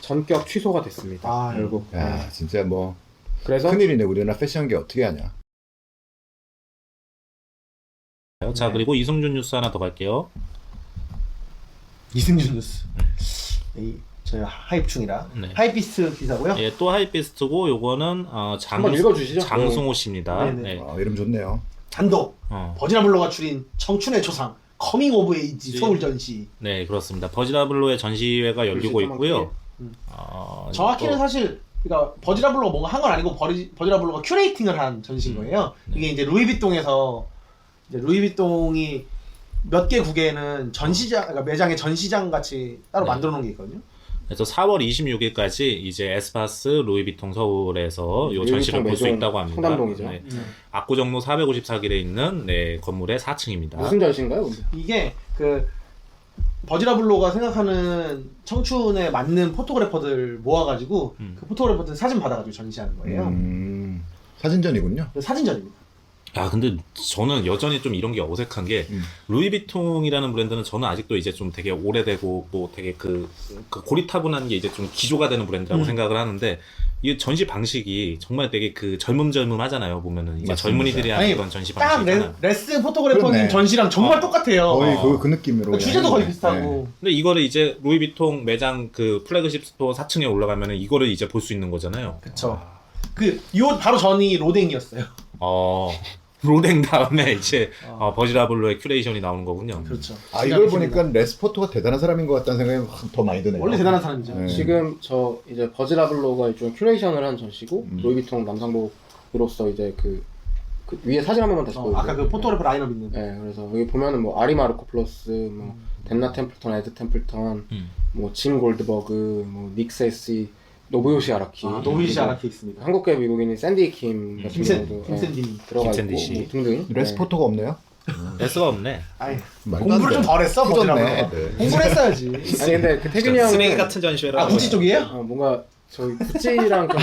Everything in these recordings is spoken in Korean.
전격 취소가 됐습니다. 아, 결국. 야 진짜 뭐 그래서 큰일이네. 우리나라 패션계 어떻게 하냐. 자, 그리고 이승준 뉴스 하나 더 갈게요. 이승준 뉴스. 저희 하입 중이라. 네. 하이비스트 기사고요. 예, 또 하이비스트고 요거는 한번 읽어주시죠. 장승호 씨입니다. 네네. 네. 이름 좋네요. 단독 버지나블로가 줄인 청춘의 초상 커밍 오브 에이지 서울 전시. 네, 그렇습니다. 버지라블로의 전시회가 열리고 있고요. 정확히는 사실 그러니까 버지라블로가 뭔가 한 건 아니고 버지라블로가 큐레이팅을 한 전시인 거예요. 이게 이제 루이비통에서 이제 루이비통이 몇 개 국에는 전시장, 그러니까 매장에 전시장 같이 따로 만들어 놓은 게 있거든요. 그래서 4월 26일까지 이제 에스파스 루이비통 서울에서 요 전시를 볼 수 있다고 합니다. 청담동이죠. 네. 압구정로 454길에 있는 네, 건물의 4층입니다. 무슨 전시인가요? 이게 그 버지라블로가 생각하는 청춘에 맞는 포토그래퍼들 모아가지고 그 포토그래퍼들 사진 받아가지고 전시하는 거예요. 사진전이군요. 사진전입니다. 아, 근데 저는 여전히 좀 이런 게 어색한 게 루이비통이라는 브랜드는 저는 아직도 이제 좀 되게 오래되고 뭐 되게 그 고리타분한 게 이제 좀 기조가 되는 브랜드라고 생각을 하는데 이 전시 방식이 정말 되게 그 젊음하잖아요. 보면은 이제 맞습니다. 젊은이들이 하는 그런 전시 딱 방식이잖아요. 레슨 포토그래퍼님 그렇네. 전시랑 정말 똑같아요. 거의 그 느낌으로. 주제도 거의 그냥. 비슷하고. 근데 이거를 이제 루이비통 매장 그 플래그십 스토어 4층에 올라가면은 이거를 이제 볼 수 있는 거잖아요. 그쵸. 요 바로 전이 로댕이었어요. 로댕 다음에 이제 버지라블로의 큐레이션이 나오는 거군요. 그렇죠. 이걸 보니까 레스포토가 대단한 사람인 것 같다는 생각이 더 많이 드네요. 원래 대단한 사람이죠. 네. 지금 저 이제 버지라블로가 일종의 큐레이션을 한 전시고 루이비통 남상복으로서 이제 그 위에 사진 한 번만 다시 보여주세요. 아까 그 포토그래퍼 라인업 있는. 네, 그래서 여기 보면은 뭐 아리 마르코 플러스, 뭐 덴나 템플턴, 에드 템플턴, 뭐 짐 골드버그, 뭐 닉 세시, 노부요시 아라키, 노부요시 아라키 있습니다. 한국계 미국인인 샌디 킴 같은 경우도 김샌디 들어가 김샌디 있고 씨. 뭐 등등. 레스포토가 없네요? S가 없네. 아이, 말도 공부를 안 돼. 좀 덜 했어. 후졌네. 버지라블로가. 공부를 했어야지. 아니 근데 그 태균이 형 쓰레기 같은 전시회라. 구찌 쪽이에요? 뭔가 저희 구찌랑 좀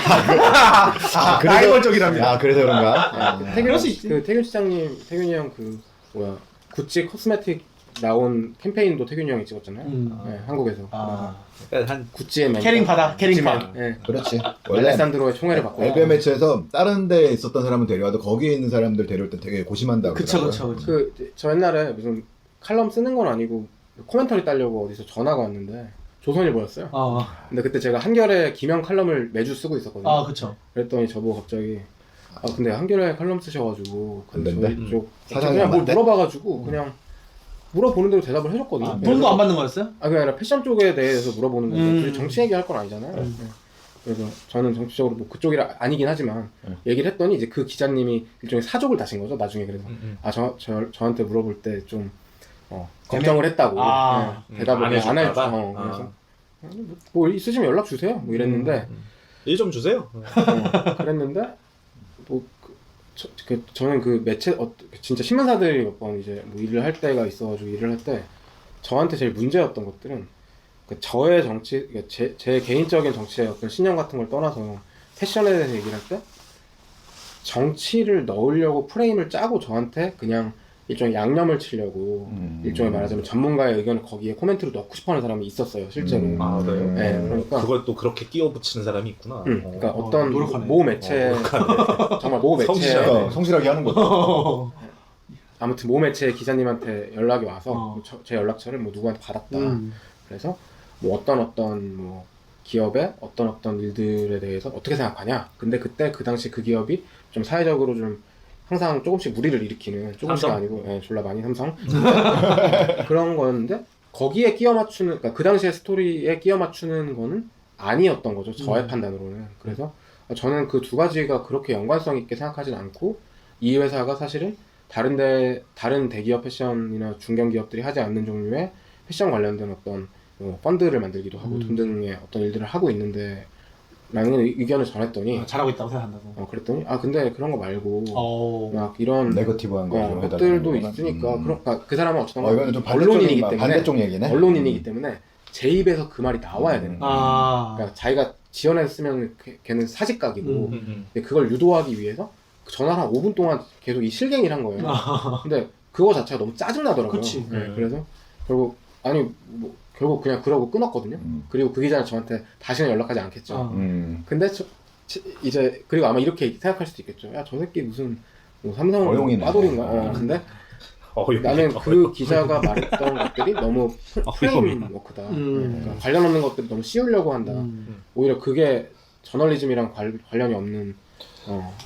라이벌 쪽이랍니다. 그래서 그런가? 그럴 수 있지. 그 태균 시장님, 태균이 형 그 뭐야 구찌 코스메틱 나온 캠페인도 태균이 형이 찍었잖아요. 네, 한국에서. 한 구찌의 맨 캐링파다, 캐링파. 네. 그렇지. 원래 알레산드로의 총애를 받고. LPM 매치에서 다른 데 있었던 사람은 데려와도 거기에 있는 사람들 데려올 때 되게 고심한다고. 그쵸. 저 옛날에 무슨 칼럼 쓰는 건 아니고 코멘터리 따려고 어디서 전화가 왔는데 조선일보였어요. 근데 그때 제가 한겨레 기명 칼럼을 매주 쓰고 있었거든요. 그쵸. 그랬더니 저보고 갑자기 근데 한겨레 칼럼 쓰셔가지고 안 된대? 저희 쪽 사장이 그냥 뭘 안 돼? 물어봐가지고 그냥 물어보는 대로 대답을 해줬거든요. 돈도 안 받는 거였어요? 그게 아니라 패션 쪽에 대해서 물어보는 건데 굳이 정치 얘기할 건 아니잖아요. 네. 그래서 저는 정치적으로 뭐 그쪽이라 아니긴 하지만 얘기를 했더니 이제 그 기자님이 일종의 사족을 다신 거죠. 나중에 그래서 저한테 물어볼 때 좀 걱정을 했다고 대답을 안 해줬죠. 그래서 뭐 있으시면 연락 주세요. 뭐 이랬는데 일 좀 주세요. 그랬는데 뭐 저는 그 매체 진짜 신문사들이 몇 번 이제 뭐 일을 할 때가 있어가지고 일을 할 때 저한테 제일 문제였던 것들은 저의 정치, 제 개인적인 정치의 어떤 신념 같은 걸 떠나서 패션에 대해서 얘기를 할 때 정치를 넣으려고 프레임을 짜고 저한테 그냥 일종의 양념을 치려고 일종의 말하자면 전문가의 의견을 거기에 코멘트로 넣고 싶어하는 사람이 있었어요 실제로. 그래요? 네, 그러니까 그걸 또 그렇게 끼워 붙이는 사람이 있구나. 그러니까 어떤 노력하네. 모 매체 정말 모 매체 성실하게 하는 거죠. 아무튼 모 매체 기자님한테 연락이 와서 제 연락처를 뭐 누구한테 받았다. 그래서 뭐 어떤 뭐 기업의 어떤 일들에 대해서 어떻게 생각하냐. 근데 그때 그 당시 그 기업이 좀 사회적으로 좀 항상 조금씩 무리를 일으키는 조금씩 삼성? 아니고 졸라 많이 삼성 그런 거였는데 거기에 끼워 맞추는 그러니까 그 당시의 스토리에 끼워 맞추는 거는 아니었던 거죠. 저의 판단으로는. 그래서 저는 그 두 가지가 그렇게 연관성 있게 생각하진 않고 이 회사가 사실은 다른 대기업 패션이나 중견 기업들이 하지 않는 종류의 패션 관련된 어떤 펀드를 만들기도 하고 등등의 어떤 일들을 하고 있는데 라는 의견을 전했더니 잘하고 있다고 생각한다고. 그랬더니 근데 그런 거 말고 막 이런 네거티브한 거 것들도 있으니까 그러니까 그 사람은 어쨌든 이거는 좀 언론인이기 때문에 반대쪽 얘기네. 언론인이기 때문에 제 입에서 그 말이 나와야 되는 거예요. 그러니까 자기가 지어내서 쓰면 걔는 사직각이고 근데 그걸 유도하기 위해서 전화를 한 5분 동안 계속 이 실갱이를 한 거예요. 근데 그거 자체가 너무 짜증나더라고요. 그치. 네, 그래서 결국 아니 뭐 결국 그냥 그러고 끊었거든요. 그리고 그 기자는 저한테 다시는 연락하지 않겠죠. 근데 이제 그리고 아마 이렇게 생각할 수도 있겠죠. 야, 저 새끼 무슨 뭐 삼성 어용이네. 빠돌인가? 근데 나는 그 기자가 말했던 것들이 너무 프레임워크다. 그러니까 관련 없는 것들이 너무 씌우려고 한다. 오히려 그게 저널리즘이랑 관련이 없는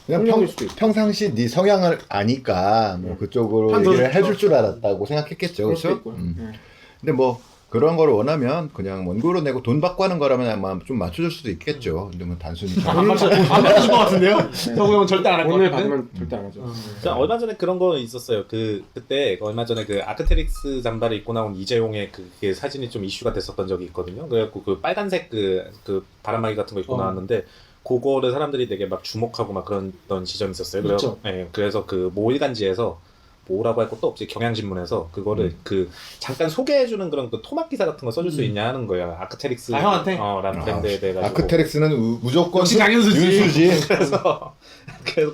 그냥 폭력일 수도 있고. 평상시 네 성향을 아니까 뭐 그쪽으로 얘기를 해줄 줄 알았다고 생각했겠죠. 그럴 수도 그렇죠? 있고요. 근데 뭐 그런 걸 원하면 그냥 원고로 내고 돈 받고 하는 거라면 아마 좀 맞춰줄 수도 있겠죠. 근데 뭐 단순히 안 받으실 것 같은데요? 성우 형은 절대 안 할 것 돈을 같은데? 받으면 절대 안 하죠. 자, 얼마 전에 그런 거 있었어요. 그때 얼마 전에 그 아크테릭스 잠바를 입고 나온 이재용의 그게 사진이 좀 이슈가 됐었던 적이 있거든요. 그래갖고 그 빨간색 그 바람막이 같은 거 입고 나왔는데 그거를 사람들이 되게 막 주목하고 막 그런 시점이 있었어요. 그래서 그래서 그 모 일간지에서 뭐라고 할 것도 없지 경향신문에서 그거를 그 잠깐 소개해주는 그런 그 토막 기사 같은 거 써줄 수 있냐 하는 거야. 아크테릭스 형한테? 라는 브랜드에 대해 가지고. 아크테릭스는 무조건 역시 강윤수지. 윤수지. 그래서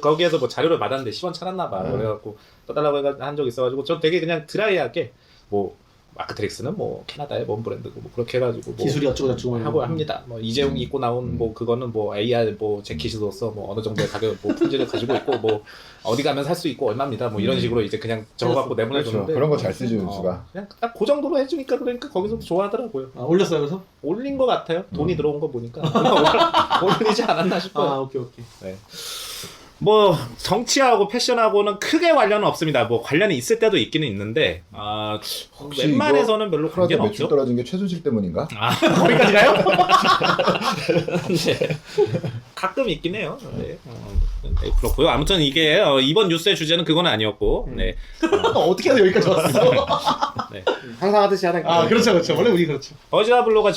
거기에서 뭐 자료를 받았는데 10원 찾았나 봐. 그래갖고 떠달라고 한 적이 있어가지고 전 되게 그냥 드라이하게 뭐 아크트릭스는 뭐 캐나다의 먼 브랜드고 뭐 그렇게 해가지고 뭐 기술이 어쩌고 저쩌고 하고 합니다. 뭐 이재용이 입고 나온 뭐 그거는 뭐 AR 뭐 재킷으로서 뭐 어느 정도의 가격 뭐 품질을 가지고 있고 뭐 어디 가면 살 수 있고 얼마입니다. 뭐 이런 식으로 이제 그냥 적어갖고 내보내줬는데 그렇죠. 그런 거 잘 쓰지 윤수가. 그냥 딱 그 정도로 해주니까 그러니까 거기서도 좋아하더라고요. 올렸어요 그래서? 올린 것 같아요. 돈이 들어온 거 보니까 올리지 않았나 싶어요. 오케이. 네. 뭐 정치하고 패션하고는 크게 관련은 없습니다. 뭐 관련이 있을 때도 있기는 있는데 혹시 웬만해서는 별로 프라다 관계는 매출 없죠. 떨어진 게 최순실 때문인가? 거기까지 가요? 네. 가끔 있긴 해요. 네. 네, 그렇고요. 아무튼 이게 이번 뉴스의 주제는 그건 아니었고 네. 어떻게 해서 여기까지 왔어? 네. 항상 하듯이 하다니까. 그렇죠. 원래 우리 그렇죠. 버지 아블로가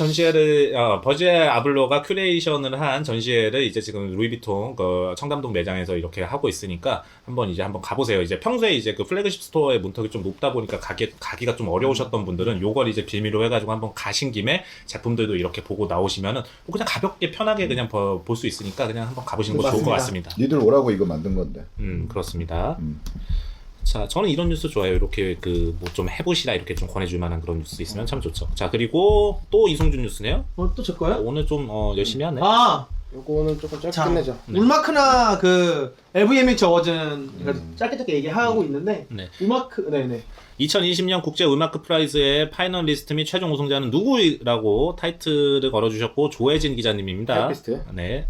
큐레이션을 한 전시회를 이제 지금 루이비통 그 청담동 매장에서 이렇게 하고 있으니까 한번 가보세요. 이제 평소에 이제 그 플래그십 스토어의 문턱이 좀 높다 보니까 가기가 좀 어려우셨던 분들은 요걸 이제 빌미로 해가지고 한번 가신 김에 제품들도 이렇게 보고 나오시면은 뭐 그냥 가볍게 편하게 그냥 볼 수 있으니까 그냥 한번 가보시는 거 좋을 것 같습니다. 니들 오라고 이거 만든 건데. 그렇습니다. 자, 저는 이런 뉴스 좋아해요. 이렇게 그 뭐 좀 해보시라 이렇게 좀 권해줄 만한 그런 뉴스 있으면 참 좋죠. 자, 그리고 또 이승준 뉴스네요. 또 제 거야? 오늘 좀 열심히 하네. 요거는 조금 짧게 자, 끝내죠. 울마크나 그 LVMH 어워즈는 짧게 얘기하고 있는데 네. 울마크 네네 2020년 국제 울마크 프라이즈의 파이널 리스트 및 최종 우승자는 누구라고 타이틀을 걸어주셨고 조혜진 기자님입니다. 타이피스트. 네.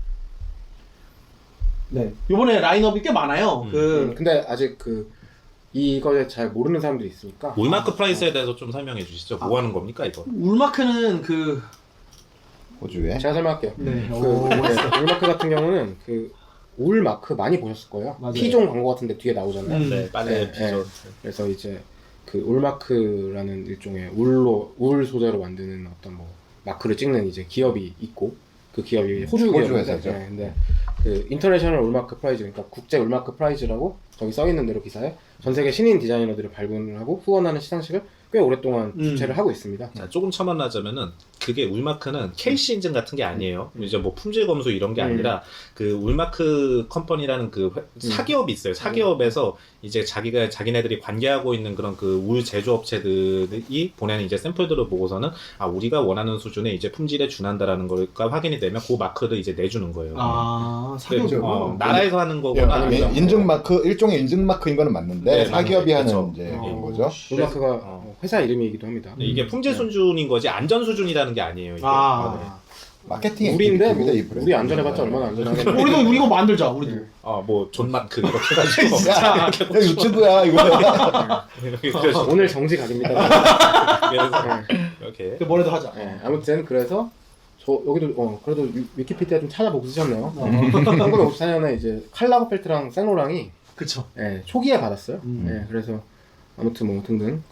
네 이번에 라인업이 꽤 많아요. 근데 아직 이거에 잘 모르는 사람들이 있으니까. 울마크 프라이즈에 대해서 좀 설명해 주시죠. 뭐 하는 겁니까 이거? 울마크는 호주에. 제가 설명할게요. 네. 울마크 같은 경우는 울 마크 많이 보셨을 거예요. 맞아요. T종 광고 같은데 뒤에 나오잖아요. 네, 빨리 비죠. 그래서 이제 울마크라는 일종의 울 소재로 만드는 어떤 뭐 마크를 찍는 이제 기업이 있고 그 기업이 호주 회사죠. 근데 인터내셔널 울마크 프라이즈, 그러니까 국제 울마크 프라이즈라고 저기 써 있는 대로 기사에 전 세계 신인 디자이너들을 발굴을 하고 후원하는 시상식을 꽤 오랫동안 주최를 하고 있습니다. 자, 조금 첨언하자면은 그게 울마크는 KC 인증 같은 게 아니에요. 이제 뭐 품질 검수 이런 게 아니라 그 울마크 컴퍼니라는 사기업이 있어요. 사기업에서 이제 자기네들이 관계하고 있는 그런 울 제조업체들이 보내는 이제 샘플들을 보고서는 우리가 원하는 수준의 이제 품질에 준한다라는 걸까 확인이 되면 그 마크를 이제 내주는 거예요. 사기업이요? 나라에서 하는 거거나 인증 마크, 일종의 인증 마크인 거는 맞는데 네, 사기업이 그쵸. 하는 이제 그런 거죠. 울마크가 회사 이름이기도 합니다. 이게 품질 수준인 거지 안전 수준이라는 게 아니에요. 이게. 마케팅 우리인데 액티비티입니다, 이 브랜드. 우리 안전해봤자 얼마나 안전하겠냐. 우리도 이거 만들자. 우리도. 뭐 존마크 이렇게 해가지고 야, 유튜브야 이거. 오늘 정지 각입니다. 이렇게 뭐라도 하자. 아무튼 그래서 여기도 그래도 위키피디아 좀 찾아보고 쓰셨네요. 1954년에 이제 칼 라거펠트랑 생로랑이 그쵸. 초기에 받았어요. 그래서 아무튼 뭐 등등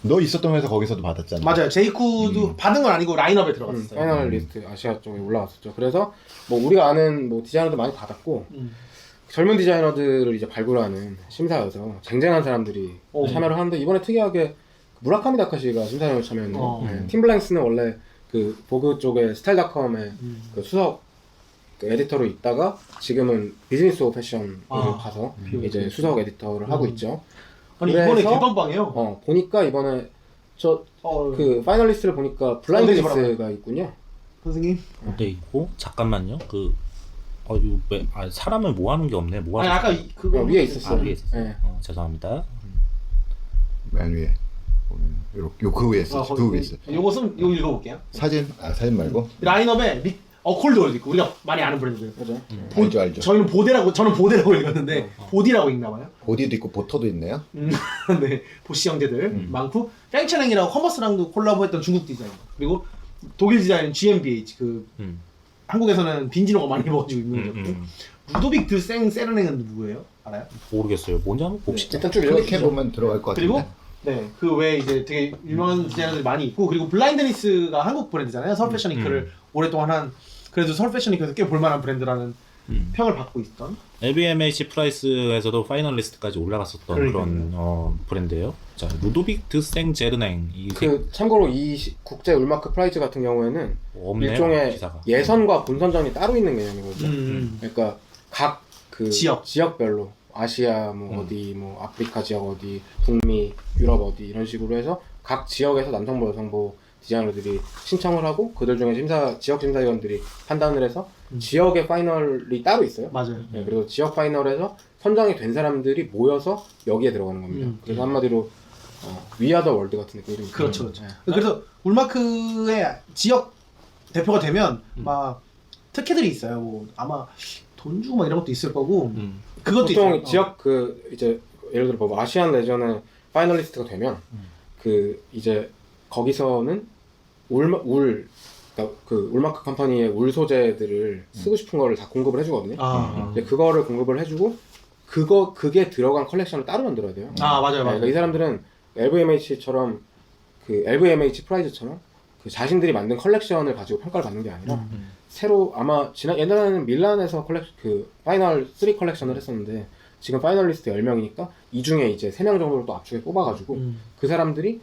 너 있었던 회사 거기서도 받았잖아. 맞아요. 제이쿠도 받은 건 아니고 라인업에 들어갔어요. 파이널 리스트 아시아 쪽에 올라왔었죠. 그래서 뭐 우리가 아는 뭐 디자이너도 많이 받았고 젊은 디자이너들을 이제 발굴하는 심사여서 쟁쟁한 사람들이 참여를 하는데 이번에 특이하게 무라카미 다카시가 심사위원으로 참여했네요. 팀 블랭스는 원래 보그 쪽에 스타일닷컴의 수석 에디터로 있다가 지금은 비즈니스 오브 패션으로 가서 이제 수석 에디터를 하고 있죠. 아니 이번에 개빵빵해요. 보니까 이번에 저 그 파이널리스트를 보니까 블라인드니스가 있군요. 선생님. 네 있고 잠깐만요. 이거 왜 사람을 모아놓은 게 없네. 아니 아까 그거 위에 있었어요. 위에 있었어요. 네. 죄송합니다. 맨 위에 보면 그 위에 있어. 그 위에 있어. 요거 읽어볼게요. 사진 말고. 라인업에 콜드월드 있고 우리가 많이 아는 브랜드들. 그죠? 알죠. 저는 보데라고 읽었는데 보디라고 읽나봐요. 보디도 있고 보터도 있네요. 네, 보시 형제들 많고 팽차랭이라고 커머스랑도 콜라보했던 중국 디자인 그리고 독일 디자인 GmbH 한국에서는 빈지노가 많이 먹어지고 유명해졌고 루도빅 드생 세르냉은 누구예요? 알아요? 모르겠어요. 뭔지 한번 봅시다. 일단 쭉 클릭해 읽어주시죠. 보면 들어갈 것 같은데. 그리고 네, 그 외에 이제 되게 유명한 디자이너들이 많이 있고 그리고 블라인드니스가 한국 브랜드잖아요. 서울 패션 위크를 오랫동안 한 그래도 서울 패션 위크에서 꽤 볼만한 브랜드라는 평을 받고 있던 LVMH 프라이스에서도 파이널리스트까지 올라갔었던 그러니까요. 그런 브랜드예요. 자, 루도빅 드생 제르냉 그 참고로 이 국제 울마크 프라이즈 같은 경우에는 없네요. 일종의 기사가. 예선과 본선전이 따로 있는 개념이거든요. 그러니까 각 그 지역별로 아시아 뭐 어디 뭐 아프리카 지역 어디 북미 유럽 어디 이런 식으로 해서 각 지역에서 남성부 여성부 디자이너들이 신청을 하고 그들 중에 지역 심사위원들이 판단을 해서 지역의 파이널이 따로 있어요. 맞아요. 네, 그리고 지역 파이널에서 선정이 된 사람들이 모여서 여기에 들어가는 겁니다. 그래서 한마디로 위아더 월드 같은 느낌이 그렇죠, 네. 그래서 울마크의 지역 대표가 되면 막 특혜들이 있어요. 뭐 아마 돈 주고 막 이런 것도 있을 거고 그것도 보통 있어요. 지역 그 이제 예를 들어 뭐 아시안 레전의 파이널리스트가 되면 그 이제 거기서는 그러니까 그 울마크 컴퍼니의 울 소재들을 쓰고 싶은 거를 다 공급을 해주거든요. 이제 그거를 공급을 해주고 그게 들어간 컬렉션을 따로 만들어야 돼요. 맞아요. 그러니까 이 사람들은 LVMH처럼 그 LVMH 프라이즈처럼 그 자신들이 만든 컬렉션을 가지고 평가를 받는 게 아니라 새로 아마 옛날에는 밀란에서 그 파이널 3 컬렉션을 했었는데 지금 파이널리스트 10명이니까 이 중에 이제 3명 정도를 또 압축해 뽑아가지고 그 사람들이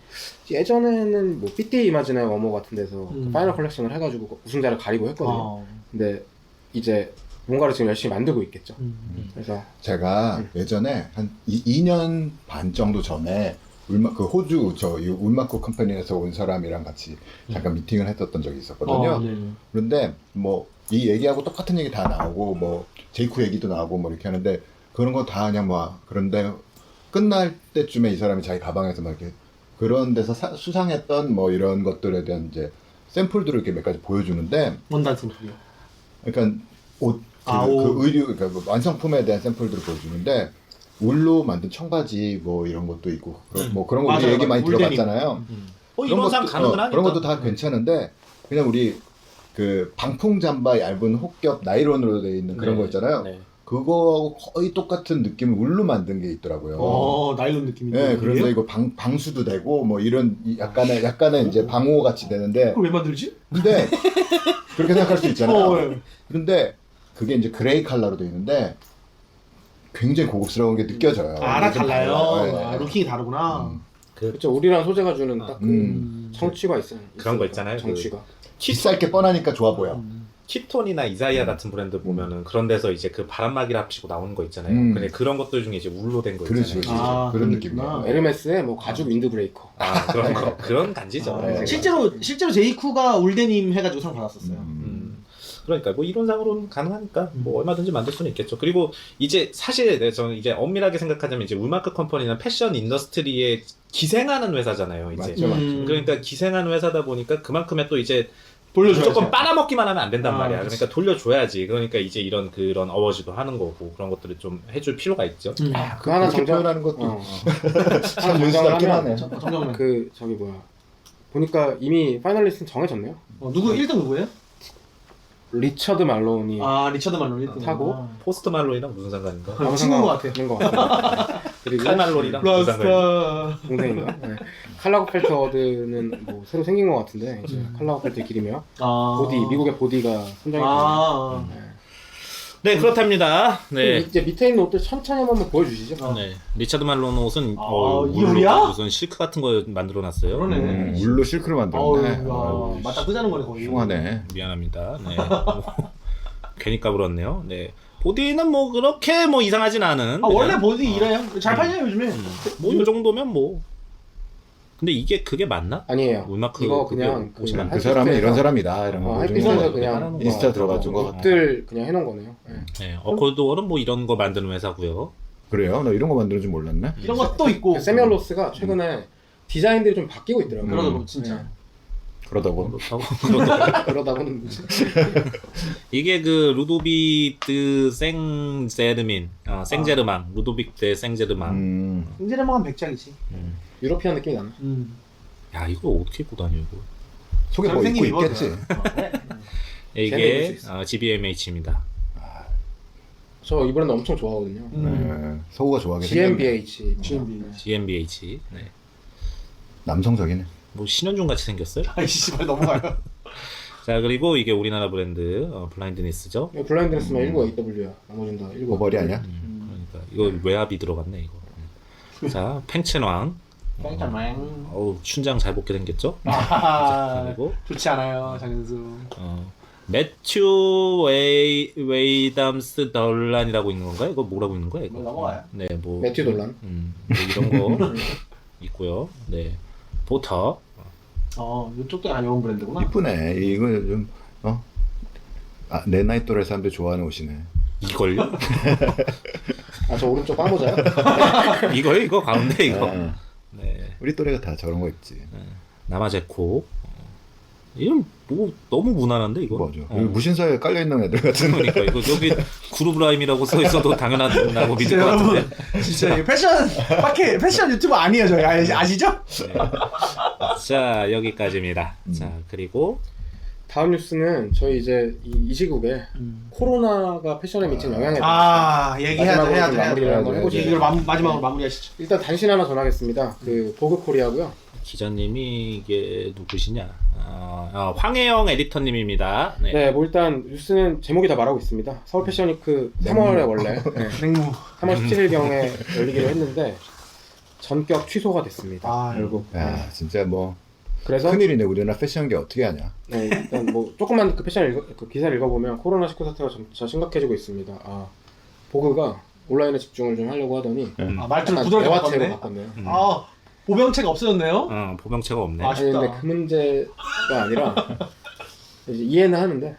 예전에는 뭐 삐띠 이마지나의 워머 같은 데서 그 파이널 컬렉션을 해가지고 우승자를 가리고 했거든요. 근데 이제 뭔가를 지금 열심히 만들고 있겠죠. 그래서 제가 예전에 한 2년 반 정도 전에 그 호주 울마코 컴퍼니에서 온 사람이랑 같이 잠깐 미팅을 했었던 적이 있었거든요. 그런데 뭐 이 얘기하고 똑같은 얘기 다 나오고 뭐 제이쿠 얘기도 나오고 뭐 이렇게 하는데 그런 거 다 그냥 뭐 그런데 끝날 때쯤에 이 사람이 자기 가방에서 막 이렇게 그런 데서 수상했던 뭐 이런 것들에 대한 이제 샘플들을 이렇게 몇 가지 보여주는데 원단 샘플이요. 그러니까 옷 그 의류 그러니까 뭐 완성품에 대한 샘플들을 보여주는데 울로 만든 청바지 뭐 이런 것도 있고 뭐 그런 거 우리 얘기 많이 들어봤잖아요. 이론상 가능은 하니까. 그런 것도 다 괜찮은데 그냥 우리 그 방풍 잠바 얇은 혹겹 나이론으로 되어 있는 그런 거 있잖아요. 그거하고 거의 똑같은 느낌을 울로 만든 게 있더라고요. 나일론 느낌인데. 네, 그래서 이거 방수도 되고 뭐 이런 약간의 이제 방호 같이 되는데. 그걸 왜 만들지? 근데 그렇게 생각할 수 있잖아요. 네. 그런데 그게 이제 그레이 컬러로 되어 있는데 굉장히 고급스러운 게 느껴져요. 달라요. 루킹이 다르구나. 그렇죠. 우리랑 소재가 주는 딱 그 성취가 있어요. 그런 거 있잖아요. 정취가. 비쌀 게 뻔하니까 좋아 보여. 키톤이나 이자이아 같은 브랜드 보면은 그런 데서 이제 그 바람막이를 합치고 나오는 거 있잖아요. 근데 그런 것들 중에 이제 울로 된 거 그렇지, 있잖아요. 그런 느낌이야. 에르메스의 뭐 가죽 윈드브레이커. 그런 거 그런 간지죠. 실제로 제이쿠가 울데님 해가지고 상 받았었어요. 그러니까 뭐 이론상으로는 가능하니까 뭐 얼마든지 만들 수는 있겠죠. 그리고 이제 사실 저는 이제 엄밀하게 생각하자면 이제 울마크 컴퍼니는 패션 인더스트리에 기생하는 회사잖아요. 이제 맞죠. 그러니까 기생하는 회사다 보니까 그만큼의 또 이제 돌려줘야지. 무조건 빨아먹기만 하면 안 된단 말이야. 그치. 그러니까 돌려줘야지. 그러니까 이제 그런 어워즈도 하는 거고 그런 것들을 좀 해줄 필요가 있죠. 그 하나 그렇게 표현하는 것도 하나 참 정정을 유스럽긴 하면 하네. 정정면. 그 저기 뭐야 보니까 이미 파이널리스트는 정해졌네요. 누구 1등 누구예요? 리처드 말론이 리처드 말론 1등. 타고 포스트 말론이랑 무슨 상관인가? 아무 친구인 것 상관 없는 것 같아요. 그리고 칼 말론이랑 무슨 상관인가? 라스타. 동생인가? 네. 칼라고펠트는 뭐 새로 생긴 것 같은데 이제 칼라고펠트 길이며 미국의 보디가 선정이 됐네요. 네, 그렇답니다. 네. 이제 밑에 있는 옷들 천천히 한번 보여주시죠. 네. 리차드 말론 옷은 이 울이야? 무슨 실크 같은 거 만들어 놨어요. 그러네. 울로 실크로 만들었네. 맞다 뜨자는 거네 거의. 흉하네. 미안합니다. 네. 괜히 까불었네요. 네. 보디는 뭐 그렇게 뭐 이상하진 않은. 원래 보디 이래요. 잘 팔려요 요즘에. 뭐 이 정도면 뭐 근데 이게 그게 맞나? 아니에요. 울마크 이거 그게 그냥 옷이 맞나? 그 사람은 이런 사람이다 이런 거 햇빛에서 보여주는 그냥 거. 인스타 들어가준 거 같아. 옷들 그냥 해놓은 거네요. 네. 네, 어콜드월은 뭐 이런 거 만드는 회사고요. 그래요? 나 이런 거 만드는 줄 몰랐네. 이런 것도 있고. 그 세미얼 로스가 최근에 디자인들이 좀 바뀌고 있더라고요. 그러더라고 진짜. 그러다고 그러다고는 뭐지? 이게 그 루도비트 생제르민, 생제르망, 루도빅 대 생제르망. 인제르망은 백작이지. 유러피안 느낌이 나나? 야 이거 어떻게 입고 다녀 이거? 속에 뭐 입고 있겠지. 이게 GBMH입니다. 저 이 브랜드 엄청 좋아하거든요. 네. 서우가 좋아하게 생겼네. GmbH. GmbH. 네. 남성적이네. 뭐 신현중 같이 생겼어요. 아이씨, 말 넘어가요. 자 그리고 이게 우리나라 브랜드 블라인드니스죠. 블라인드니스만 19AW야. 나머지는 다 19. 오버리 아니야? 그러니까 이거 외압이 들어갔네 이거. 자 팽첸왕. 짱짱망. 어우 춘장 잘 벗게 생겼죠. 아, 그리고 좋지 않아요, 장현수. 매튜 웨이담스 덜란이라고 있는 건가요? 이거 뭐라고 있는 거야 이거? 넘어가요. 네, 뭐 매튜 돌란. 뭐 이런 거 있고요. 네, 보터. 이쪽도 안 좋은 브랜드구나. 이쁘네. 이거 좀 내 나이 또래 사람들 좋아하는 옷이네. 이걸요? 저 오른쪽 빵모자요? 이거요? 이거 가운데 이거. 네. 우리 또래가 다 저런 거 입지. 나마제코. 이건 뭐 너무 무난한데 이거. 맞아. 여기 무신사에 깔려 있는 애들 같은. 그러니까 이거 여기 그룹라임이라고 써 있어도 당연하다고 믿을 것 같은데. 진짜 이게 패션 유튜버 아니에요, 저희. 아시죠? 네. 자 여기까지입니다. 자 그리고 다음 뉴스는 저희 이제 이 시국에 코로나가 패션에 미친 영향에 얘기해야죠, 마지막으로 좀 해야죠. 마무리를 한번 해보시죠. 이걸 마지막으로 마무리하시죠. 일단 단신 하나 전하겠습니다. 그 보그 코리아고요. 기자님이 이게 누구시냐? 황혜영 에디터님입니다. 네. 네, 뭐 일단 뉴스는 제목이 다 말하고 있습니다. 서울 패션위크 3월에 원래 냉무. 3월 17일경에 열리기로 했는데 전격 취소가 됐습니다. 결국. 야 진짜 뭐 그래서 큰일이네. 우리나라 패션계 어떻게 하냐. 네, 일단 뭐 조금만 그 그 기사를 읽어보면 코로나19 사태가 점차 심각해지고 있습니다. 보그가 온라인에 집중을 좀 하려고 하더니 말투를 부드럽게 대화체로 바꿨네. 바꿨네요. 보병체가 없어졌네요. 보병체가 없네. 아니 근데 그 문제가 아니라 이제 이해는 하는데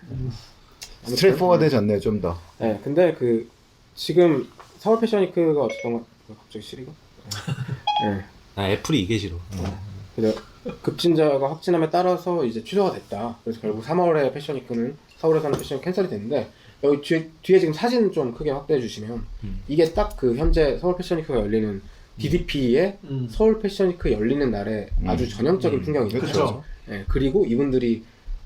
스트레이트 포워드해졌네 좀 더. 네, 근데 그 지금 서울 패션위크가 어쨌든 갑자기 시리가? 네. 애플이 이게 싫어. 그래서 급진자가 확진함에 따라서 이제 취소가 됐다. 그래서 결국 3월에 패션위크는 서울에서 하는 패션위크 캔슬이 됐는데 여기 뒤에 지금 사진 좀 크게 확대해 주시면 이게 딱 그 현재 서울 패션위크가 열리는 DDP의 서울 패션위크 열리는 날에 아주 전형적인 풍경이죠. 그렇죠. 네, 그리고 이분들이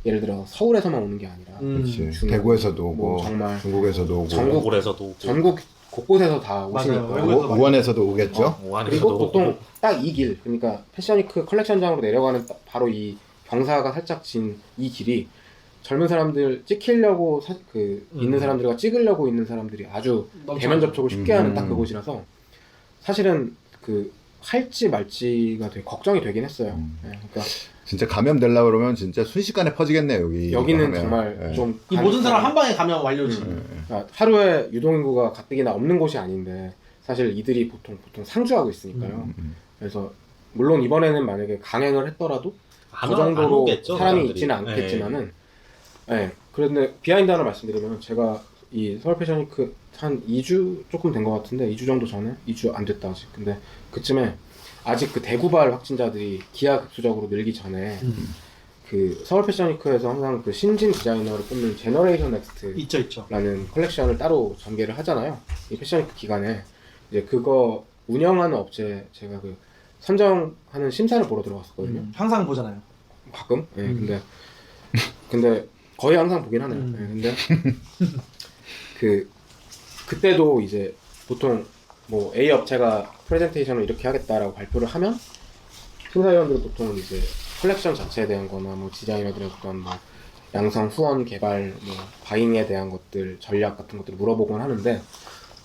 예를 들어 서울에서만 오는 게 아니라 그렇지. 중국, 대구에서도 오고 뭐 정말 중국에서도 오고 전국에서도 전국 곳곳에서 다 오시니까 맞아요. 우한에서도 오겠죠. 그리고 보통 딱 이 길, 그러니까 패션위크 컬렉션장으로 내려가는 바로 이 경사가 살짝 진 이 길이 젊은 사람들 찍히려고 있는 사람들과 찍으려고 있는 사람들이 아주 대면 접촉을 쉽게 하는 딱 그곳이라서 사실은 할지 말지가 되게 걱정이 되긴 했어요. 네, 그러니까 진짜 감염되려고 그러면 진짜 순식간에 퍼지겠네 여기는 하면. 정말 좀 이 모든 사람 한 방에 감염 완료지. 그러니까 하루에 유동인구가 가뜩이나 없는 곳이 아닌데 사실 이들이 보통 상주하고 있으니까요. 그래서 물론 이번에는 만약에 강행을 했더라도 그 정도로 사람이 있지는 않겠지만은 그런데 비하인드 하나 말씀드리면 제가 이 서울 패션위크 한 2주 조금 된 것 같은데 2주 정도 전에 2주 안 됐다 아직. 근데 그쯤에 아직 그 대구발 확진자들이 기하급수적으로 늘기 전에 그 서울 패션위크에서 항상 그 신진 디자이너를 뽑는 제너레이션 넥스트라는 컬렉션을 따로 전개를 하잖아요. 이 패션위크 기간에 이제 그거 운영하는 업체 제가 그 선정하는 심사를 보러 들어갔었거든요. 항상 보잖아요. 가끔. 근데 거의 항상 보긴 하네요. 근데 그때도 이제 보통 뭐 A 업체가 프레젠테이션을 이렇게 하겠다라고 발표를 하면 심사위원들은 보통 이제 컬렉션 자체에 대한 거나 뭐 디자이너들의 어떤 뭐 양성 후원 개발 뭐 바잉에 대한 것들 전략 같은 것들을 물어보곤 하는데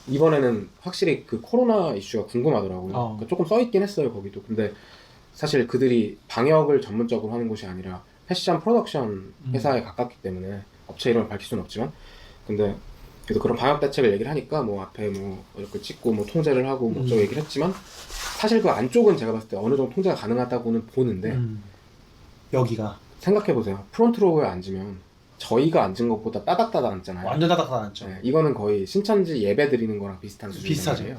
이번에는 확실히 그 코로나 이슈가 궁금하더라고요. 그러니까 조금 써있긴 했어요 거기도. 근데 사실 그들이 방역을 전문적으로 하는 곳이 아니라 패션 프로덕션 회사에 가깝기 때문에 업체 이름을 밝힐 수는 없지만 근데 그래서 그런 방역 대책을 얘기를 하니까 뭐 앞에 뭐 이렇게 찍고 뭐 통제를 하고 뭐 어쩌고 얘기를 했지만 사실 그 안쪽은 제가 봤을 때 어느 정도 통제가 가능하다고는 보는데 여기가 생각해보세요. 프론트로우에 앉으면 저희가 앉은 것보다 따닥따닥 앉잖아요. 완전 따닥따닥 네, 이거는 거의 신천지 예배 드리는 거랑 비슷한 비슷하죠. 수준이에요.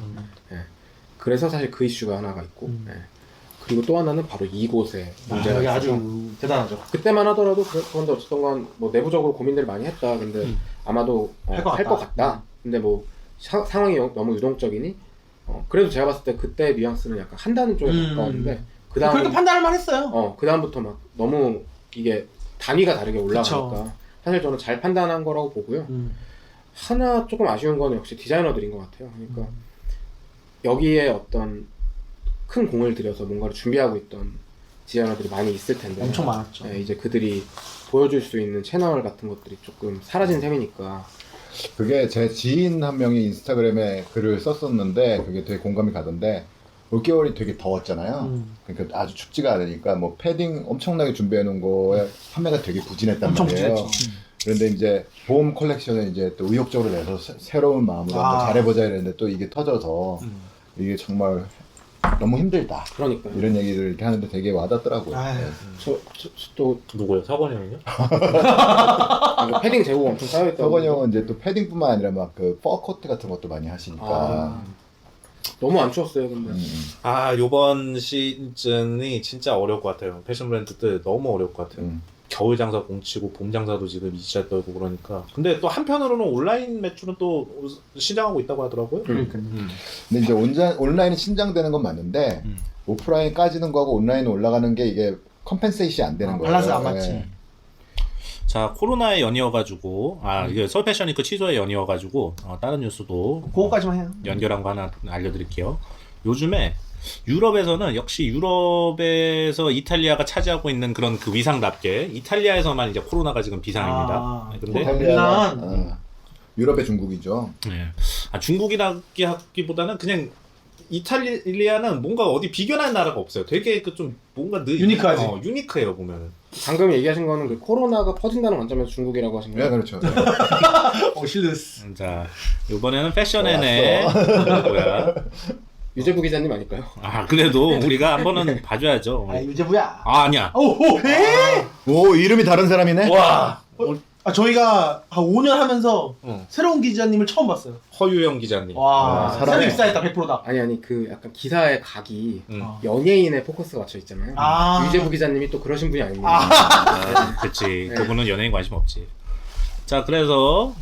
그래서 사실 그 이슈가 하나가 있고 그리고 또 하나는 바로 이곳에 문제가 여기 있어서 아주 대단하죠. 그때만 하더라도 그런데 어쨌든 간 뭐 내부적으로 고민들을 많이 했다. 근데 아마도 할것 할 것 같다. 근데 뭐 상황이 너무 유동적이니 그래도 제가 봤을 때 그때 뉘앙스는 약간 한다는 쪽에 가까웠는데 그래도 판단할 만했어요. 그 다음부터 막 너무 이게 단위가 다르게 올라가니까 그쵸. 사실 저는 잘 판단한 거라고 보고요. 하나 조금 아쉬운 거는 역시 디자이너들인 것 같아요. 그러니까 여기에 어떤 큰 공을 들여서 뭔가를 준비하고 있던 디자이너들이 많이 있을 텐데 엄청 많았죠. 네, 이제 그들이 보여줄 수 있는 채널 같은 것들이 조금 사라진 셈이니까 그게 제 지인 한 명이 인스타그램에 글을 썼었는데 그게 되게 공감이 가던데 올겨울이 되게 더웠잖아요. 그러니까 아주 춥지가 않으니까 뭐 패딩 엄청나게 준비해 놓은 거에 판매가 되게 부진했단 엄청 말이에요. 부진했죠. 그런데 이제 봄 컬렉션을 이제 또 의욕적으로 내서 새로운 마음으로 한번 잘해보자 이랬는데 또 이게 터져서 이게 정말 너무 힘들다. 그러니까 이런 얘기를 이렇게 하는데 되게 와닿더라고요. 또 누구요? 서건이 형이요? 패딩 재고가 엄청 쌓여있다고 서건이 형은 이제 또 패딩뿐만 아니라 막 그 퍼코트 같은 것도 많이 하시니까. 너무 안 추웠어요 근데 요번 시즌이 진짜 어려울 것 같아요. 패션 브랜드들 너무 어려울 것 같아요. 겨울 장사 공치고 봄 장사도 지금 이시잘 떨고 그러니까. 근데 또 한편으로는 온라인 매출은 또 신장하고 있다고 하더라고요. 근데 이제 온라인이 신장되는 건 맞는데 오프라인 까지는 거하고 온라인 올라가는 게 이게 컴펜세이션이 안 되는 거예요. 밸런스가 안 맞지. 네. 자, 코로나에 연이어가지고, 이게 서울 패션위크 취소에 연이어가지고, 다른 뉴스도 그거까지만 해요. 연결한 거 하나 알려드릴게요. 요즘에 유럽에서는 역시 유럽에서 이탈리아가 차지하고 있는 그런 그 위상답게 이탈리아에서만 이제 코로나가 지금 비상입니다. 근데 이탈리아는 유럽의 중국이죠. 네. 중국이라기 하기보다는 그냥 이탈리아는 뭔가 어디 비교할 나라가 없어요. 되게 그 좀 뭔가 유니크하지. 유니크해요 보면은. 방금 얘기하신 거는 그 코로나가 퍼진다는 관점에서 중국이라고 하신 네, 거예요? 그렇죠. 실루스. 자, 이번에는 패션앤의 뭐야? 유재부 기자님 아닐까요? 그래도 우리가 한번은 봐줘야죠. 유재부야. 아니야. 오, 이름이 다른 사람이네? 와. 저희가 한 5년 하면서 어. 새로운 기자님을 처음 봤어요. 허유영 기자님. 와, 사람이- 새로 입사했다 100%다. 아니 그 약간 기사의 각이 아. 연예인에 포커스가 맞춰 있잖아요. 유재부 기자님이 또 그러신 분이 아닙니다. 그치. 네. 그분은 연예인 관심 없지. 자, 그래서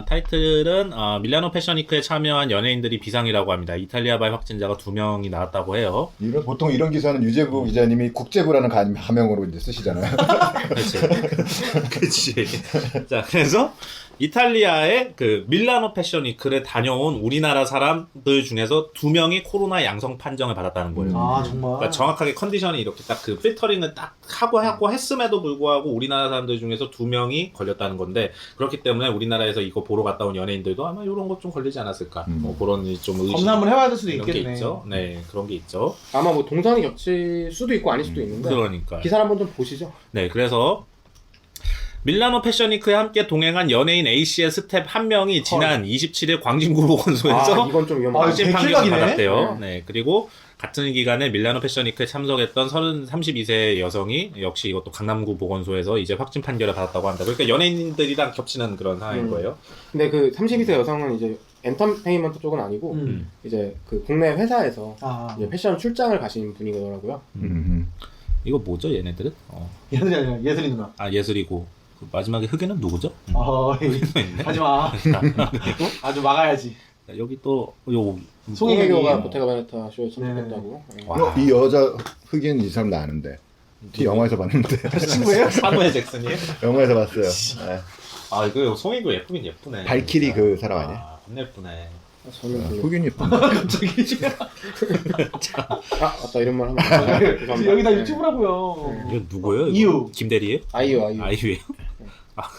타이틀은 밀라노 패션위크에 참여한 연예인들이 비상이라고 합니다. 이탈리아발 확진자가 2명이 나왔다고 해요. 보통 이런 기사는 유재부 기자님이 국제부라는 가명으로 이제 쓰시잖아요. 그렇지. 그치. 자, 그래서 이탈리아의 그 밀라노 패션위크를 다녀온 우리나라 사람들 중에서 2명이 코로나 양성 판정을 받았다는 거예요. 정말. 그러니까 정확하게 컨디션이 이렇게 딱 그 필터링을 딱 하고 했음에도 불구하고 우리나라 사람들 중에서 2명이 걸렸다는 건데 그렇기 때문에 우리나라에서 이거 보러 갔다 온 연예인들도 아마 이런 것 좀 걸리지 않았을까. 뭐 그런 좀 의심. 검사 한번 해봐야 될 수도 이런 게 있겠네. 있죠. 네, 그런 게 있죠. 아마 뭐 동선이 겹칠 수도 있고 아닐 수도 있는데 그러니까. 기사를 한번 좀 보시죠. 네, 그래서 밀라노 패션위크에 함께 동행한 연예인 A씨의 스텝 한 명이 지난 27일 광진구 보건소에서 이건 좀 위험하다. 확진 판정을 개킬각이네. 받았대요. 네, 그리고 같은 기간에 밀라노 패션위크에 참석했던 32세 여성이 역시 이것도 강남구 보건소에서 이제 확진 판결을 받았다고 합니다. 그러니까 연예인들이랑 겹치는 그런 상황인 거예요. 근데 그 32세 여성은 이제 엔터테인먼트 쪽은 아니고 이제 그 국내 회사에서 이제 패션 출장을 가신 분이더라고요. 이거 뭐죠, 얘네들은? 예술이 아니라 예술이 누나. 예술이고 그 마지막에 흑인은 누구죠? 하지마. 아주 막아야지. 여기 또 요 송혜교가 보테가 베네타 쇼에 참석했다고. 와. 이 여자 흑인 이 사람 나 아는데. 이 영화에서 봤는데. 친구예요? 사무엘 잭슨이에요? 영화에서 봤어요. 네. 이거 송혜교 예쁘긴 예쁘네. 발키리 그 사람 아니야? 겁나 예쁘네. 저는 흑인 예쁜데. 맞다 이런 말 하면 여기 다 유튜브라고요. 이거 누구예요? 이유. 김대리예요? 아이유. 아이유예요?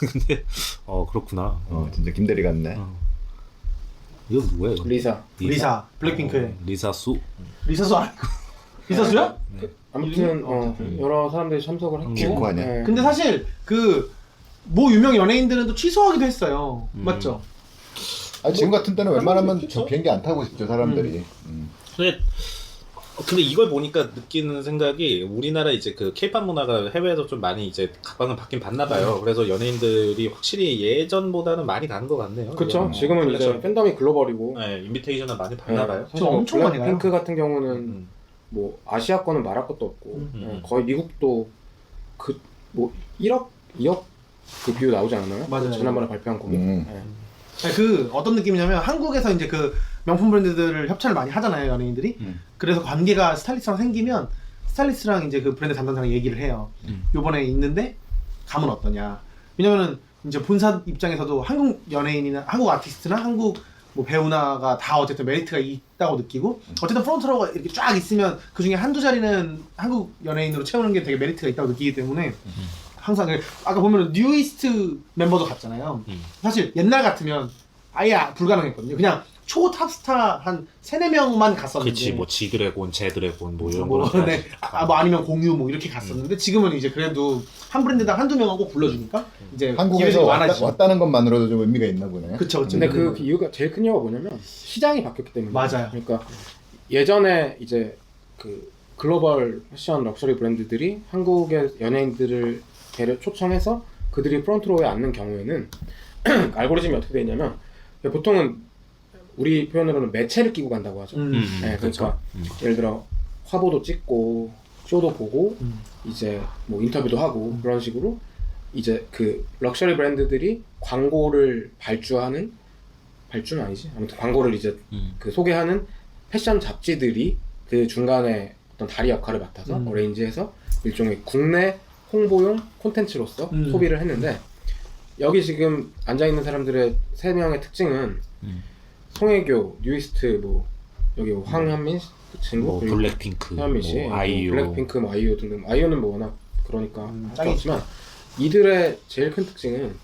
근데 그렇구나. 진짜 김대리 같네. 이거 누구예요? 이거? 리사. 블랙핑크의 리사수. 리사수 아니고 리사수야? 아무튼 여러 사람들이 참석을 했고. 쥐코 아니야? 네. 근데 사실 그 뭐 유명 연예인들은 또 취소하기도 했어요. 맞죠? 지금 같은 때는 웬만하면 그쵸? 저 비행기 안 타고 싶죠 사람들이. 근데 이걸 보니까 느끼는 생각이 우리나라 이제 그 케이팝 문화가 해외에서 좀 많이 이제 각광을 받긴 받나 봐요. 그래서 연예인들이 확실히 예전보다는 많이 가는 것 같네요. 그렇죠. 이게. 지금은 그래서- 이제 팬덤이 글로벌이고. 네, 인비테이션을 많이 받나 봐요. 사실 뭐 엄청 많이 블랙핑크 가요. 같은 경우는 음. 뭐 아시아권은 말할 것도 없고 음. 거의 미국도 그 뭐 1억, 2억 그 뷰 나오지 않았나요? 맞아요. 지난번에 발표한 곡이. 음. 네. 그 어떤 느낌이냐면 한국에서 이제 그 명품 브랜드들을 협찬을 많이 하잖아요 연예인들이. 그래서 관계가 스타일리스트랑 생기면 스타일리스트랑 이제 그 브랜드 담당자랑 얘기를 해요. 요번에 있는데 감은 어떠냐. 왜냐면은 이제 본사 입장에서도 한국 연예인이나 한국 아티스트나 한국 뭐 배우나가 다 어쨌든 메리트가 있다고 느끼고 어쨌든 프론트로가 이렇게 쫙 있으면 그 중에 한두 자리는 한국 연예인으로 채우는 게 되게 메리트가 있다고 느끼기 때문에 항상 아까 보면은 뉴이스트 멤버도 갔잖아요. 사실 옛날 같으면 아예 불가능했거든요. 그냥 초 탑스타 한 3-4명만 갔었는데 그치, 뭐 지드래곤, 제드래곤 뭐 이런 뭐, 거. 네. 뭐 아니면 공유 뭐 이렇게 갔었는데 지금은 이제 그래도 한 브랜드당 한두 명은 꼭 불러주니까 이제 한국에서 기회가 많아지죠. 왔다는 것만으로도 좀 의미가 있나 보네. 그쵸, 그쵸. 근데 그 이유가 제일 큰 이유가 뭐냐면 시장이 바뀌었기 때문에. 맞아요. 그러니까 예전에 이제 그 글로벌 패션 럭셔리 브랜드들이 한국의 연예인들을 초청해서 그들이 프론트로에 앉는 경우에는 알고리즘이 어떻게 되어 있냐면 보통은 우리 표현으로는 매체를 끼고 간다고 하죠. 네, 그러니까 예를 들어 화보도 찍고 쇼도 보고 이제 뭐 인터뷰도 하고 그런 식으로 이제 그 럭셔리 브랜드들이 광고를 발주는 아니지. 아무튼 광고를 이제 그 소개하는 패션 잡지들이 그 중간에 어떤 다리 역할을 맡아서 어레인지해서 일종의 국내 홍보용 콘텐츠로서 소비를 했는데 여기 지금 앉아있는 사람들의 3명의 특징은 송혜교, 뉴이스트, 뭐 여기 뭐 황현민 그 친구, 뭐 그리고 블랙핑크, 현민 씨, 뭐 아이유, 블랙핑크, 뭐 아이유 등등. 아이유는 뭐 워낙 그러니까 짱이죠. 좋지만 이들의 제일 큰 특징은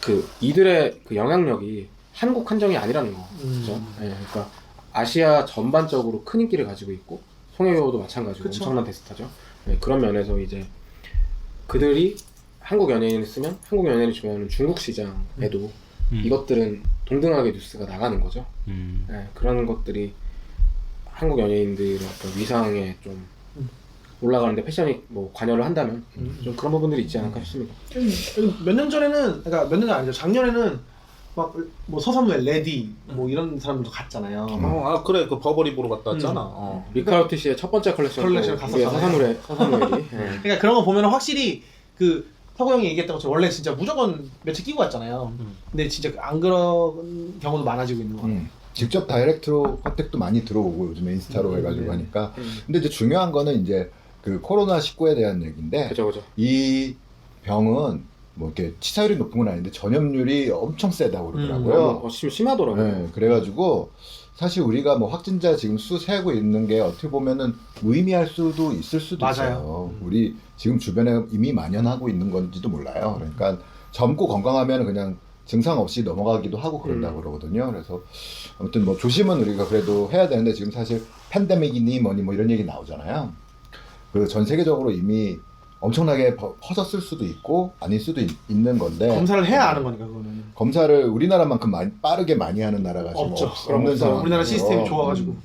그 이들의 그 영향력이 한국 한정이 아니라는 거죠. 네, 그러니까 아시아 전반적으로 큰 인기를 가지고 있고 송혜교도 마찬가지고 그쵸. 엄청난 대스타죠. 네, 그런 면에서 이제 그들이 한국 연예인을 쓰면 한국 연예인이 좋아하는 중국 시장에도 이것들은 동등하게 뉴스가 나가는 거죠. 네, 그런 것들이 한국 연예인들의 어떤 위상에 좀 올라가는데 패션이 뭐 관여를 한다면 좀 그런 부분들이 있지 않을까 싶습니다. 몇 년 전에는 그러니까 몇 년 아니죠. 작년에는 막 뭐 서산무의 레디 뭐 이런 사람들도 갔잖아요. 아 그래 그 버버리 보러 갔다 왔잖아. 리카르트 씨의 첫 번째 컬렉션 갔었잖아요. 서사무엘이 그러니까 그런 거 보면 확실히 그 서구 형이 얘기했던 것처럼 원래 진짜 무조건 매체 끼고 왔잖아요. 근데 진짜 안 그런 경우도 많아지고 있는 것 같아요. 직접 다이렉트로 컨택도 많이 들어오고 요즘에 인스타로 해가지고 하니까. 근데 이제 중요한 거는 이제 그 코로나19에 대한 얘기인데 그죠. 이 병은 뭐 이렇게 치사율이 높은 건 아닌데 전염률이 엄청 세다고 그러더라고요. 심하더라고요. 네, 그래가지고 사실 우리가 뭐 확진자 지금 수 세고 있는 게 어떻게 보면은 무의미할 수도 있을 수도 맞아요. 있어요. 우리 지금 주변에 이미 만연하고 있는 건지도 몰라요. 그러니까 젊고 건강하면 그냥 증상 없이 넘어가기도 하고 그런다고 그러거든요. 그래서 아무튼 뭐 조심은 우리가 그래도 해야 되는데 지금 사실 팬데믹이니 뭐니 뭐 이런 얘기 나오잖아요. 그 전 세계적으로 이미 엄청나게 퍼졌을 수도 있고 아닐 수도 있는 건데 검사를 해야 아는 거니까 그거는. 검사를 우리나라만큼 빠르게 많이 하는 나라가 지금 없죠. 없는 상황. 우리나라 시스템이 좋아가지고.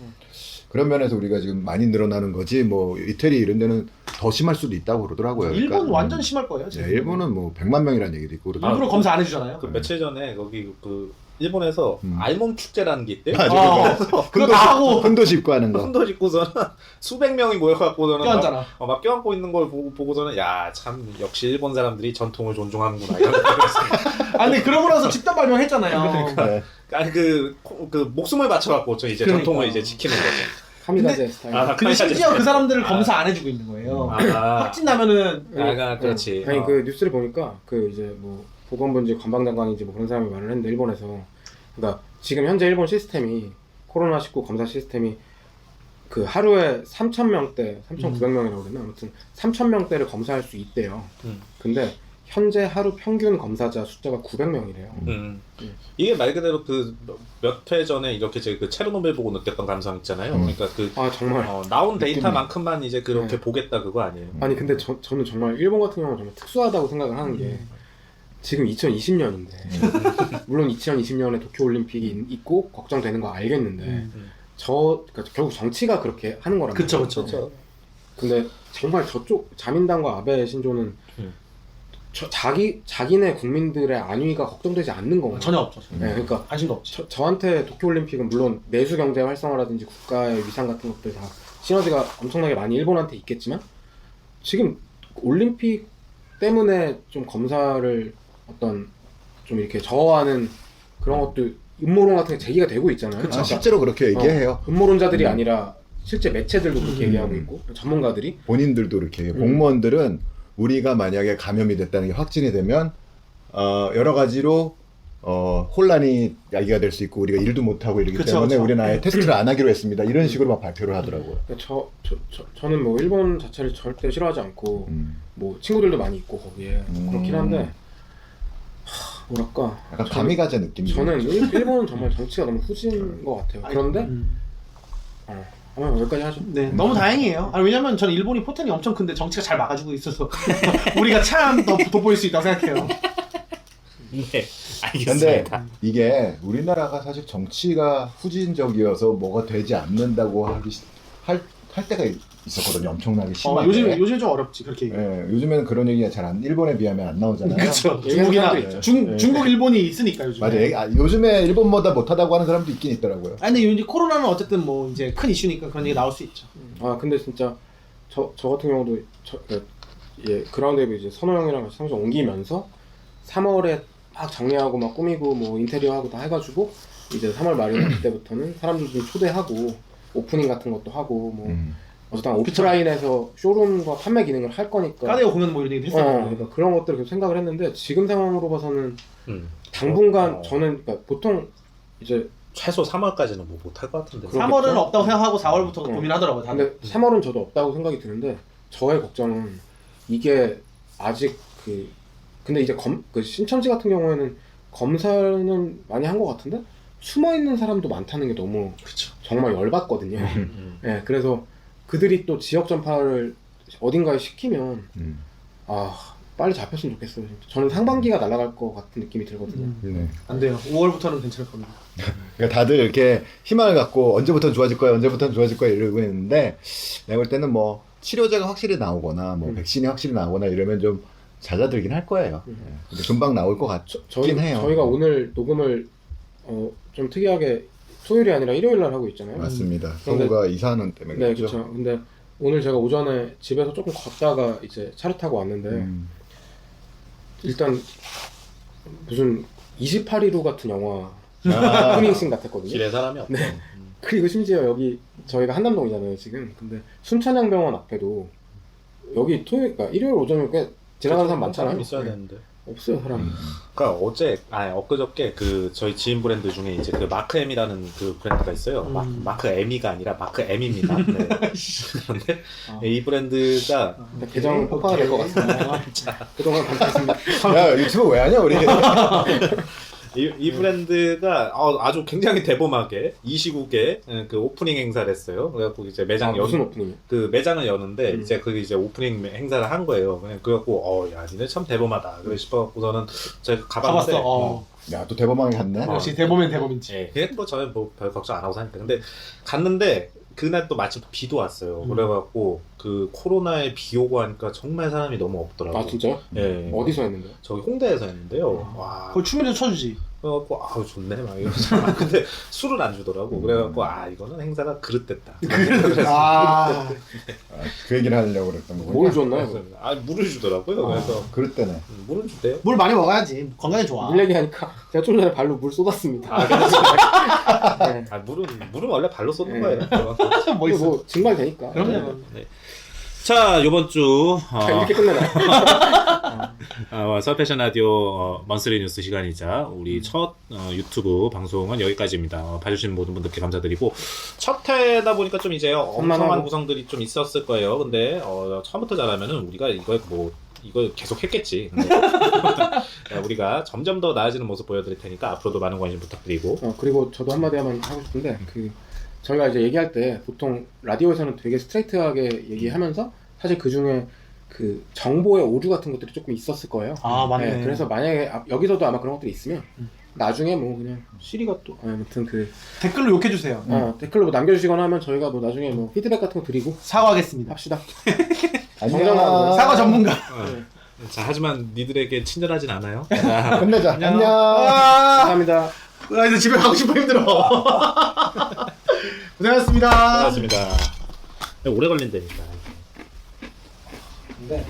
그런 면에서 우리가 지금 많이 늘어나는 거지 뭐 이태리 이런 데는 더 심할 수도 있다고 그러더라고요. 일본 그러니까, 완전 심할 거예요. 네, 지금. 일본은 뭐 100만 명이라는 얘기도 있고 그러더라고요. 일부러 검사 안 해주잖아요. 그 며칠 전에 거기 그 일본에서 알몸 축제라는 게 있대요. 그거 다 하고 흔도 짚고 하는 거. 손도 짚고서는 수백 명이 모여갖고서는 껴안잖아. 막 껴안고 있는 걸 보고서는 야 참 역시 일본 사람들이 전통을 존중하는구나 이런 생각을 했어요. 아니 그러고 나서 집단 발명했잖아요. 네. 아니 그 목숨을 바쳐갖고 저 이제 그러니까. 전통을 이제 지키는 거죠. 카미가제 스타일. 근데 심지어 그 사람들을 검사 안 해주고 있는 거예요. 확진 나면은 그렇지. 아니 그 뉴스를 보니까 그 이제 뭐 보건복지 관방장관인지 뭐 그런 사람이 말을 했는데 일본에서 그러니까 지금 현재 일본 시스템이 코로나19 검사 시스템이 그 하루에 3,000명대, 3,900명이라고 그랬나 아무튼 3,000명대를 검사할 수 있대요. 근데 현재 하루 평균 검사자 숫자가 900명이래요. 이게 말 그대로 그 몇 회 전에 이렇게 제가 그 체르노빌 보고 느꼈던 감성 있잖아요. 그러니까 그 정말 나온 데이터만큼만 이제 그렇게 보겠다 그거 아니에요. 아니 근데 저는 정말 일본 같은 경우는 정말 특수하다고 생각을 하는 게 지금 2020년인데 물론 2020년에 도쿄올림픽이 있고 걱정되는 거 알겠는데 그러니까 결국 정치가 그렇게 하는 거란 그쵸, 말이에요. 그쵸. 근데 정말 저쪽 자민당과 아베 신조는 자기네 국민들의 안위가 걱정되지 않는 건가요? 전혀 없죠. 네, 그러니까 관심도 없죠. 저한테 도쿄올림픽은 물론 내수 경제 활성화라든지 국가의 위상 같은 것들 다 시너지가 엄청나게 많이 일본한테 있겠지만 지금 올림픽 때문에 좀 검사를 어떤 좀 이렇게 저어하는 그런 것도 음모론 같은 게 제기가 되고 있잖아요. 아, 실제로 그렇게 얘기해요. 음모론자들이 아니라 실제 매체들도 그렇게 얘기하고 있고 전문가들이 본인들도 이렇게 공무원들은 우리가 만약에 감염이 됐다는 게 확진이 되면 여러 가지로 혼란이 야기가 될 수 있고 우리가 일도 못 하고 이러기 그쵸, 때문에 그쵸. 우리는 아예 테스트를 안 하기로 했습니다. 이런 식으로 막 발표를 하더라고요. 그러니까 저는 뭐 일본 자체를 절대 싫어하지 않고 뭐 친구들도 많이 있고 거기에 그렇긴 한데 뭐랄까 약간 가미가제 느낌이. 저는 일본은 정말 정치가 너무 후진 것 같아요. 그런데 한번 여기까지 하죠. 네, 너무 다행이에요. 아니, 왜냐면 저는 일본이 포텐이 엄청 큰데 정치가 잘 막아주고 있어서 우리가 참 더 돋보일 수 있다고 생각해요. 네, 근데 알겠습니다. 이게 우리나라가 사실 정치가 후진적이어서 뭐가 되지 않는다고 할 때가 있었거든요. 엄청나게 심하게. 요즘 좀 어렵지 그렇게 얘기해. 예, 요즘에는 그런 얘기가 잘 일본에 비하면 안 나오잖아요. 그렇죠. 얘기하는 중국이나 사람도 있죠. 중국 일본이 있으니까 요즘. 맞아요. 요즘에 일본보다 못하다고 하는 사람도 있긴 있더라고요. 아니 근데 이제 코로나는 어쨌든 뭐 이제 큰 이슈니까 그런 얘기 나올 수 있죠. 근데 진짜 저 같은 경우도 그라운드에 이제 선호 형이랑 같이 상점 옮기면서 3월에 막 정리하고 막 꾸미고 뭐 인테리어 하고 다 해가지고 이제 3월 말이나 그때부터는 사람들 좀 초대하고 오프닝 같은 것도 하고 뭐 어쨌든 오프라인에서 쇼룸과 판매 기능을 할 거니까 까데오 공연 뭐 이런 얘기도 했었거든요. 그러니까 그런 것들을 계속 생각을 했는데 지금 상황으로 봐서는 당분간 저는 그러니까 보통 이제 최소 3월까지는 뭐 못할 것 같은데. 3월은 없다고 생각하고 4월부터 고민하더라고요. 다들. 근데 3월은 저도 없다고 생각이 드는데 저의 걱정은 이게 아직 근데 이제 그 신천지 같은 경우에는 검사는 많이 한 것 같은데 숨어 있는 사람도 많다는 게 너무 그쵸. 정말 열받거든요. 네, 그래서 그들이 또 지역 전파를 어딘가에 시키면 빨리 잡혔으면 좋겠어요. 저는 상반기가 날아갈 것 같은 느낌이 들거든요. 네. 안 돼요. 5월부터는 괜찮을 겁니다. 그러니까 다들 이렇게 희망을 갖고 언제부터 좋아질 거야, 언제부터 좋아질 거야 이러고 있는데 내가 볼 때는 뭐 치료제가 확실히 나오거나 뭐 백신이 확실히 나오거나 이러면 좀 잦아들긴 할 거예요. 근데 금방 나올 것 같긴 해요. 저희가 오늘 녹음을 좀 특이하게 토요일이 아니라 일요일 날 하고 있잖아요. 맞습니다. 근데- 성우가 이사하는 때문에 네, 그렇죠. 그렇죠. 근데 오늘 제가 오전에 집에서 조금 걷다가 이제 차를 타고 왔는데 일단 무슨 28일후 같은 영화 오프닝씬 같았거든요. 길에 사람이 없고. 네. 그리고 심지어 여기 저희가 한남동이잖아요 지금. 근데 순천향병원 앞에도 여기 그러니까 일요일 오전에 꽤 지나가는 사람 많잖아요. 사람 있어야 네. 되는데. 없어요 사람. 그러니까 엊그저께 그 저희 지인 브랜드 중에 이제 그 마크 M이라는 그 브랜드가 있어요. 마크 M이가 아니라 마크 M입니다. 네. 그런데 이 브랜드가 계정 폭파가 될 것 같습니다. 그동안 감사했습니다. 야 유튜브 왜 하냐 우리? 이 브랜드가 아주 굉장히 대범하게 이 시국에 그 오프닝 행사를 했어요. 그래갖고 이제 매장 무슨 오프닝이요? 그 매장을 여는데 이제 그게 이제 오프닝 행사를 한 거예요. 그래갖고 야 니네 참 대범하다. 그래 싶어갖고서는 제가 가봤는데 가봤어. 야 또 대범하게 갔네. 역시 대범엔 대범인지. 예, 그게 뭐 저는 뭐 별 걱정 안 하고 사니까. 근데 갔는데 그날 또 마침 비도 왔어요. 그래갖고 그 코로나에 비 오고 하니까 정말 사람이 너무 없더라고요. 아 진짜요? 예. 어디서 했는데요? 저기 홍대에서 했는데요. 와. 거기 춤이라도 춰주지. 그래갖고 아우 좋네 막 이러면서 근데 술을 안 주더라고. 그래갖고 이거는 행사가 그릇됐다. 아, 그 얘기를 하려고 그랬던 거고. 뭘 줬나요? 그래서 물을 주더라고요. 그래서 그럴 때네. 물을 주대요. 물 많이 먹어야지. 건강에 좋아. 물 얘기하니까 제가 좀 전에 발로 물 쏟았습니다. 네. 물은 원래 발로 쏟는 네. 거예요. 뭐 있어? 뭐 증발되니까. 그럼요. 네. 자, 요번 주 이렇게 끝내나? 서울 패션 라디오 먼스리 뉴스 시간이자 우리 첫 유튜브 방송은 여기까지입니다. 봐주신 모든 분들께 감사드리고 첫 회다 보니까 좀 이제 엉성한 구성들이 좀 있었을 거예요. 근데 처음부터 잘하면은 우리가 이거 계속 했겠지. 근데 우리가 점점 더 나아지는 모습 보여드릴 테니까 앞으로도 많은 관심 부탁드리고. 그리고 저도 한마디만 하고 싶은데 저희가 이제 얘기할 때 보통 라디오에서는 되게 스트레이트하게 얘기하면서 사실 그 중에 그 정보의 오류 같은 것들이 조금 있었을 거예요. 아, 맞네. 그래서 만약에 여기서도 아마 그런 것들이 있으면 나중에 뭐 그냥 시리가 또 아무튼 그 댓글로 욕해주세요. 댓글로 뭐 남겨주시거나 하면 저희가 뭐 나중에 뭐 피드백 같은 거 드리고 사과하겠습니다. 합시다. 안녕. 사과 전문가. 자, 하지만 니들에게 친절하진 않아요. 끝내자. 안녕. 감사합니다. 나 이제 집에 가고 싶어 힘들어. 고생하셨습니다. 고맙습니다. 오래 걸린다니까. 근데